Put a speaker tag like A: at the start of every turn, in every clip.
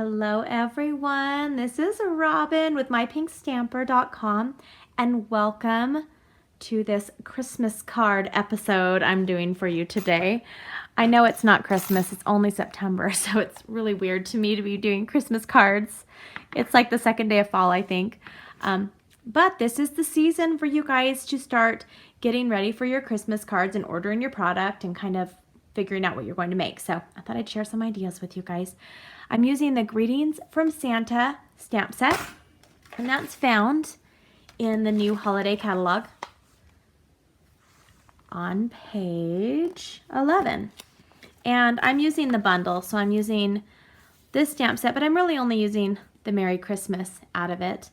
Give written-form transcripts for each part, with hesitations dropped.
A: Hello everyone, this is Robyn with mypinkstamper.com and welcome to this Christmas card episode I'm doing for you today. I know it's not Christmas, it's only September, so it's really weird to me to be doing Christmas cards. It's like the second day of fall, I think. But this is the season for you guys to start getting ready for your Christmas cards and ordering your product and kind of figuring out what you're going to make. So I thought I'd share some ideas with you guys. I'm using the Greetings from Santa stamp set, and that's found in the new holiday catalog on page 11. And I'm using the bundle, so I'm using this stamp set, but I'm really only using the Merry Christmas out of it.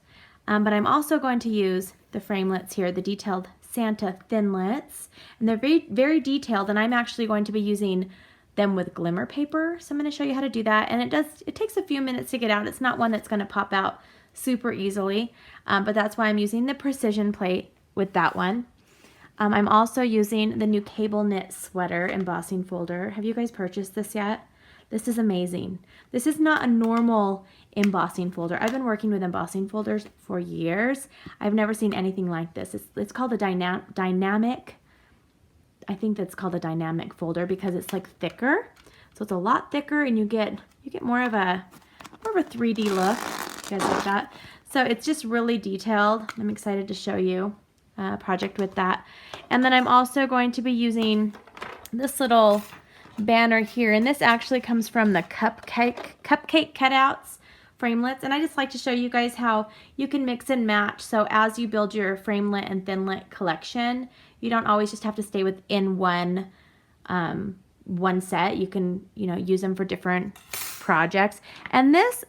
A: But I'm also going to use the framelits here, the detailed Santa thinlits, and they're very, very detailed, and I'm actually going to be using them with Glimmer paper, so I'm going to show you how to do that. And it takes a few minutes to get out. It's not one that's going to pop out super easily, but that's why I'm using the precision plate with that one. I'm also using the new cable knit sweater embossing folder. Have you guys purchased this yet? This is amazing. This is not a normal embossing folder. I've been working with embossing folders for years. I've never seen anything like this. It's called a dynamic. I think that's called a dynamic folder because it's like thicker. So it's a lot thicker, and you get more of a 3D look. You guys like that? So it's just really detailed. I'm excited to show you a project with that. And then I'm also going to be using this little banner here, and this actually comes from the cupcake cutouts framelits, and I just like to show you guys how you can mix and match. So as you build your framelit and thinlit collection, you don't always just have to stay within one set. You can use them for different projects. And this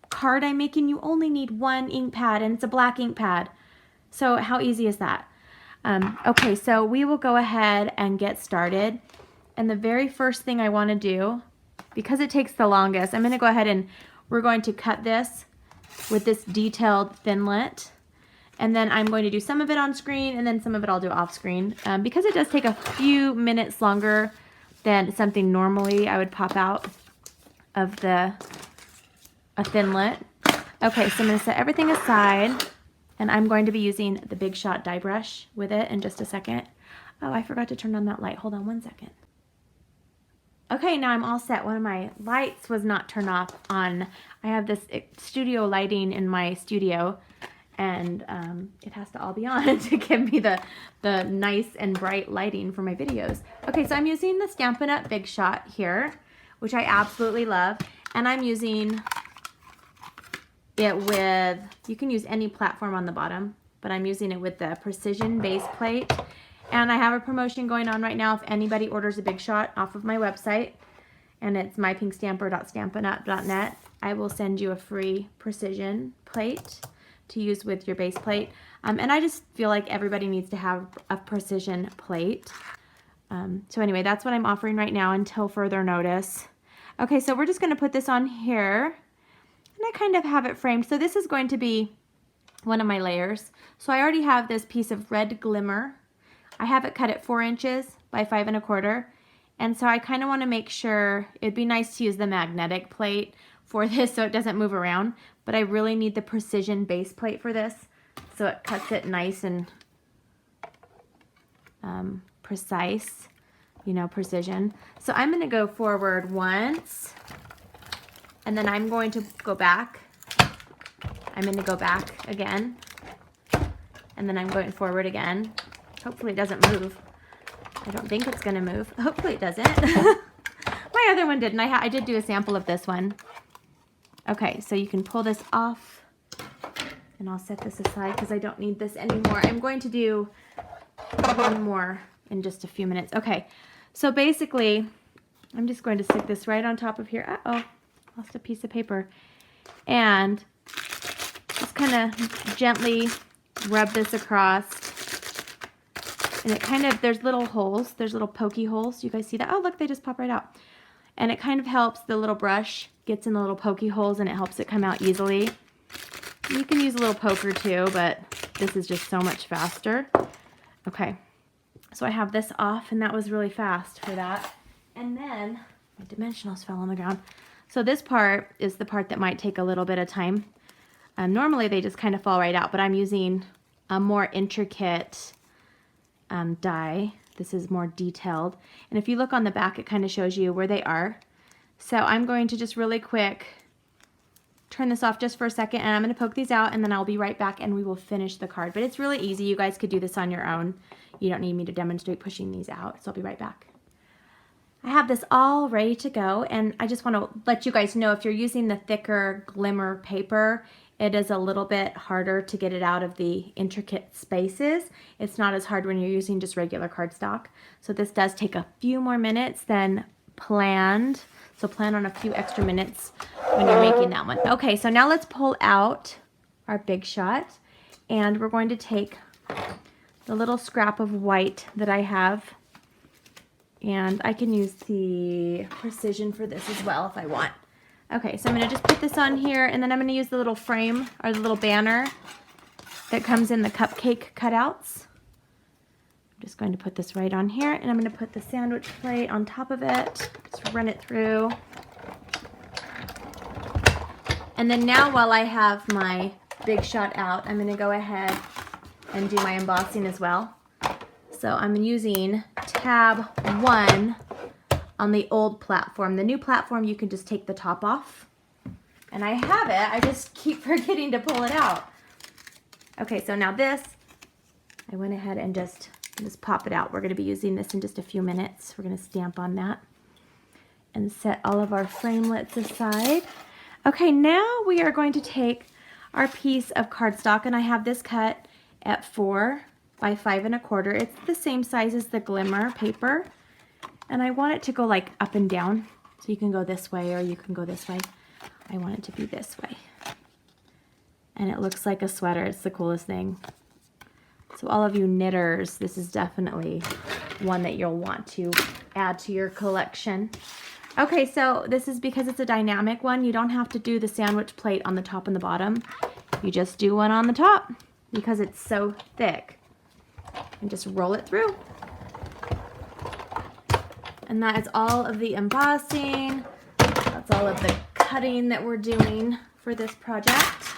A: card I'm making, you only need one ink pad, and it's a black ink pad. So how easy is that? Okay, so we will go ahead and get started. And the very first thing I want to do, because it takes the longest, I'm going to go ahead and we're going to cut this with this detailed thinlit. And then I'm going to do some of it on screen, and then some of it I'll do off screen. Because it does take a few minutes longer than something normally I would pop out of a thinlit. Okay, so I'm going to set everything aside, and I'm going to be using the Big Shot die brush with it in just a second. Oh, I forgot to turn on that light. Hold on one second. Okay, now I'm all set. One of my lights was not turned off on. I have this studio lighting in my studio, and it has to all be on to give me the nice and bright lighting for my videos. Okay, so I'm using the Stampin' Up! Big Shot here, which I absolutely love, and I'm using it with, you can use any platform on the bottom, but I'm using it with the precision base plate. And I have a promotion going on right now. If anybody orders a Big Shot off of my website, and it's mypinkstamper.stampinup.net, I will send you a free precision plate to use with your base plate. And I just feel like everybody needs to have a precision plate. So anyway, that's what I'm offering right now until further notice. Okay, so we're just going to put this on here, and I kind of have it framed. So this is going to be one of my layers. So I already have this piece of red Glimmer. I have it cut at 4 inches by 5 1/4, and so I kind of want to make sure, it'd be nice to use the magnetic plate for this so it doesn't move around, but I really need the precision base plate for this so it cuts it nice and precise, precision. So I'm going to go forward once, and then I'm going to go back. I'm going to go back again, and then I'm going forward again. Hopefully it doesn't move. I don't think it's going to move. Hopefully it doesn't. My other one didn't. I did do a sample of this one. Okay, so you can pull this off, and I'll set this aside because I don't need this anymore. I'm going to do one more in just a few minutes. Okay, so basically, I'm just going to stick this right on top of here. Uh-oh, lost a piece of paper. And just kind of gently rub this across. And it kind of, there's little holes, there's little pokey holes. You guys see that? Oh, look, they just pop right out. And it kind of helps, the little brush gets in the little pokey holes, and it helps it come out easily. You can use a little poker too, but this is just so much faster. Okay, so I have this off, and that was really fast for that. And then my dimensionals fell on the ground. So this part is the part that might take a little bit of time. Normally they just kind of fall right out, but I'm using a more intricate die. This is more detailed. And if you look on the back, it kind of shows you where they are. So I'm going to just really quick turn this off just for a second, and I'm going to poke these out, and then I'll be right back and we will finish the card. But it's really easy. You guys could do this on your own. You don't need me to demonstrate pushing these out, so I'll be right back. I have this all ready to go, and I just want to let you guys know if you're using the thicker Glimmer paper, it is a little bit harder to get it out of the intricate spaces. It's not as hard when you're using just regular cardstock. So this does take a few more minutes than planned. So plan on a few extra minutes when you're making that one. Okay, so now let's pull out our Big Shot, and we're going to take the little scrap of white that I have, and I can use the precision for this as well if I want. Okay, so I'm going to just put this on here, and then I'm going to use the little frame or the little banner that comes in the cupcake cutouts. I'm just going to put this right on here, and I'm going to put the sandwich plate on top of it. Just run it through. And then now while I have my Big Shot out, I'm going to go ahead and do my embossing as well. So I'm using tab 1 on the old platform. The new platform, you can just take the top off. And I have it, I just keep forgetting to pull it out. Okay, so now this, I went ahead and just pop it out. We're going to be using this in just a few minutes. We're going to stamp on that and set all of our framelits aside. Okay, now we are going to take our piece of cardstock, and I have this cut at 4 by 5 1/4. It's the same size as the Glimmer paper, and I want it to go like up and down. So you can go this way or you can go this way. I want it to be this way. And it looks like a sweater. It's the coolest thing. So all of you knitters, this is definitely one that you'll want to add to your collection. Okay, so this is because it's a dynamic one. You don't have to do the sandwich plate on the top and the bottom. You just do one on the top because it's so thick. And just roll it through. And that is all of the embossing. That's all of the cutting that we're doing for this project.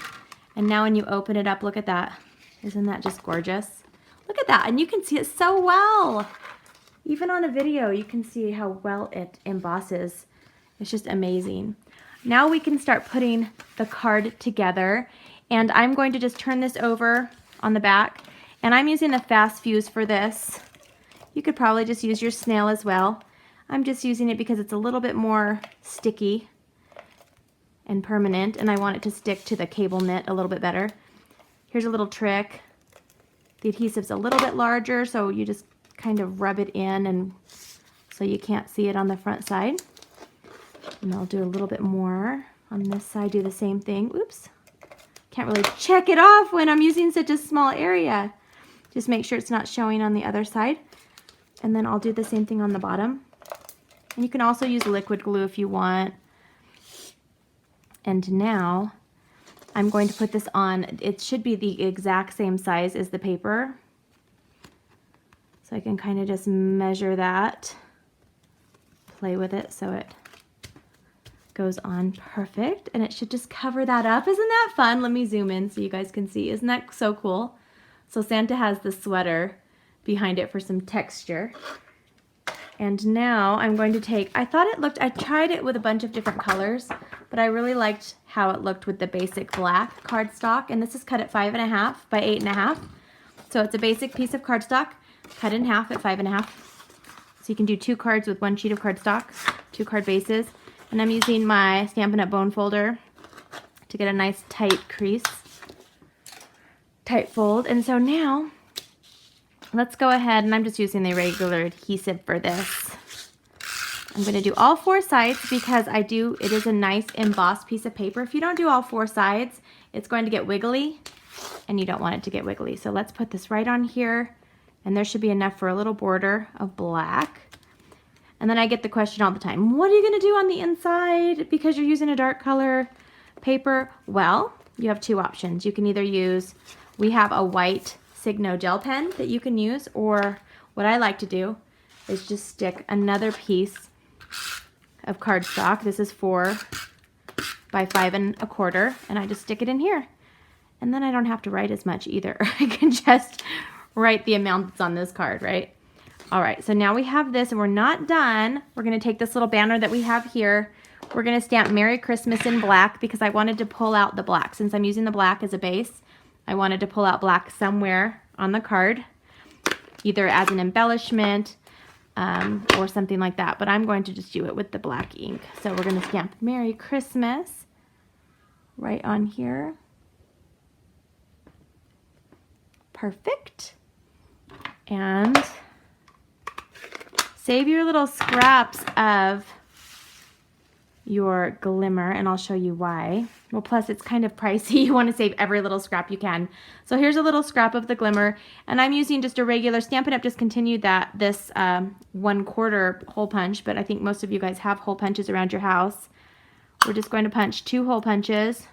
A: And now when you open it up, look at that. Isn't that just gorgeous? Look at that, and you can see it so well. Even on a video, you can see how well it embosses. It's just amazing. Now we can start putting the card together, and I'm going to just turn this over on the back, and I'm using the Fast Fuse for this. You could probably just use your snail as well. I'm just using it because it's a little bit more sticky and permanent, and I want it to stick to the cable knit a little bit better. Here's a little trick. The adhesive's a little bit larger, so you just kind of rub it in, and so you can't see it on the front side. And I'll do a little bit more on this side, do the same thing. Oops. Can't really check it off when I'm using such a small area. Just make sure it's not showing on the other side. And then I'll do the same thing on the bottom. And you can also use liquid glue if you want. And now I'm going to put this on. It should be the exact same size as the paper. So I can kind of just measure that, play with it so it goes on perfect. And it should just cover that up. Isn't that fun? Let me zoom in so you guys can see. Isn't that so cool? So Santa has the sweater behind it for some texture. And now I'm going to take, I tried it with a bunch of different colors, but I really liked how it looked with the basic black cardstock. And this is cut at 5 1/2 by 8 1/2. So it's a basic piece of cardstock cut in half at 5 1/2. So you can do 2 cards with 1 sheet of cardstock, 2 card bases. And I'm using my Stampin' Up! Bone folder to get a nice tight crease, tight fold. And so now, let's go ahead, and I'm just using the regular adhesive for this. I'm going to do all 4 sides because it is a nice embossed piece of paper. If you don't do all 4 sides, it's going to get wiggly, and you don't want it to get wiggly. So let's put this right on here, and there should be enough for a little border of black. And then I get the question all the time, what are you going to do on the inside because you're using a dark color paper? Well, you have 2 options. You can either use, we have a white Signo gel pen that you can use, or what I like to do is just stick another piece of cardstock. This is for by 5 1/4, and I just stick it in here. And then I don't have to write as much either. I can just write the amount that's on this card, right? All right, so now we have this, and we're not done. We're gonna take this little banner that we have here. We're gonna stamp Merry Christmas in black because I wanted to pull out the black. Since I'm using the black as a base, I wanted to pull out black somewhere on the card, either as an embellishment or something like that. But I'm going to just do it with the black ink. So we're gonna stamp Merry Christmas right on here. Perfect. And save your little scraps of your Glimmer, and I'll show you why. Well, plus it's kind of pricey. You want to save every little scrap you can. So here's a little scrap of the Glimmer, and I'm using just a regular Stampin' Up! Discontinued this 1/4 hole punch, but I think most of you guys have hole punches around your house. We're just going to punch 2 hole punches.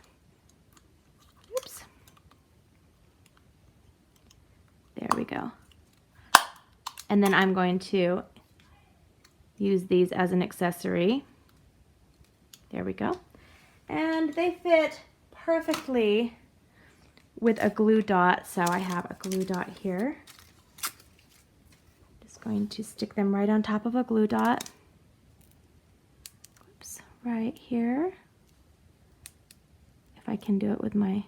A: Oops. There we go. And then I'm going to use these as an accessory. There we go. And they fit perfectly with a glue dot. So I have a glue dot here. Just going to stick them right on top of a glue dot. Oops, right here. If I can do it with my,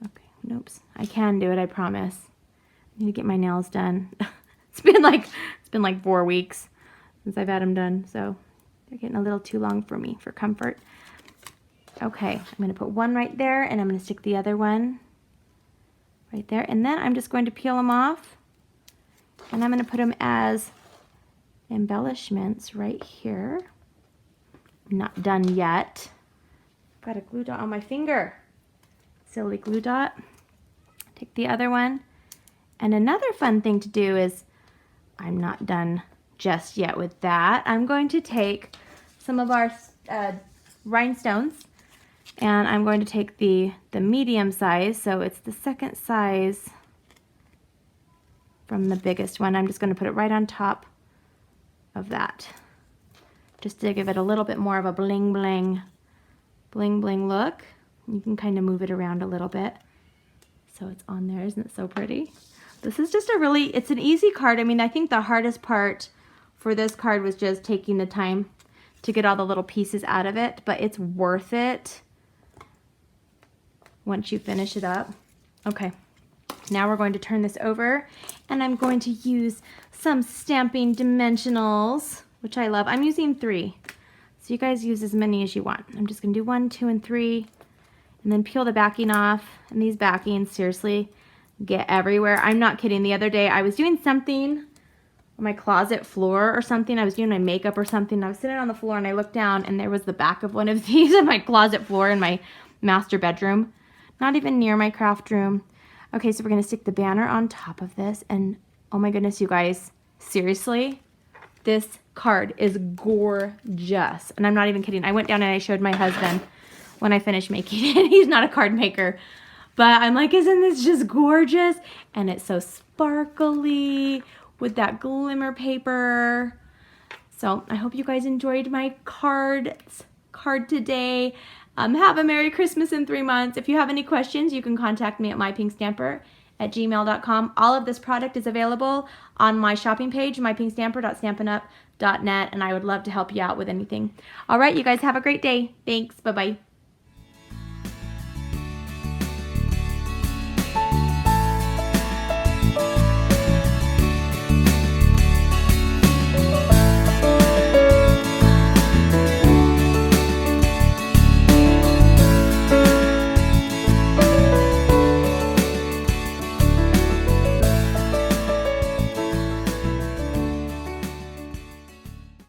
A: okay, nope. I can do it, I promise. I need to get my nails done. It's been like 4 weeks since I've had them done, so they're getting a little too long for me for comfort. Okay, I'm going to put one right there, and I'm going to stick the other one right there, and then I'm just going to peel them off, and I'm going to put them as embellishments right here. Not done yet. Got a glue dot on my finger. Silly glue dot. Take the other one. And another fun thing to do is, I'm not done just yet with that. I'm going to take some of our rhinestones, and I'm going to take the medium size, so it's the second size from the biggest one. I'm just going to put it right on top of that, just to give it a little bit more of a bling bling look. You can kind of move it around a little bit so it's on there. Isn't it so pretty? This is just it's an easy card. I mean, I think the hardest part for this card was just taking the time to get all the little pieces out of it, but it's worth it once you finish it up. Okay, now we're going to turn this over, and I'm going to use some Stampin' dimensionals, which I love. I'm using 3, so you guys use as many as you want. I'm just gonna do 1, 2, and 3, and then peel the backing off. And these backings, seriously, get everywhere. I'm not kidding. The other day I was doing something on my closet floor or something. I was doing my makeup or something. I was sitting on the floor and I looked down, and there was the back of one of these on my closet floor in my master bedroom. Not even near my craft room. Okay, so we're gonna stick the banner on top of this, and oh my goodness, you guys, seriously, this card is gorgeous. And I'm not even kidding. I went down and I showed my husband when I finished making it. He's not a card maker. But I'm like, isn't this just gorgeous? And it's so sparkly with that glimmer paper. So I hope you guys enjoyed my card today. Have a Merry Christmas in 3 months. If you have any questions, you can contact me at mypinkstamper@gmail.com. All of this product is available on my shopping page, mypinkstamper.stampinup.net, and I would love to help you out with anything. All right, you guys have a great day. Thanks. Bye-bye.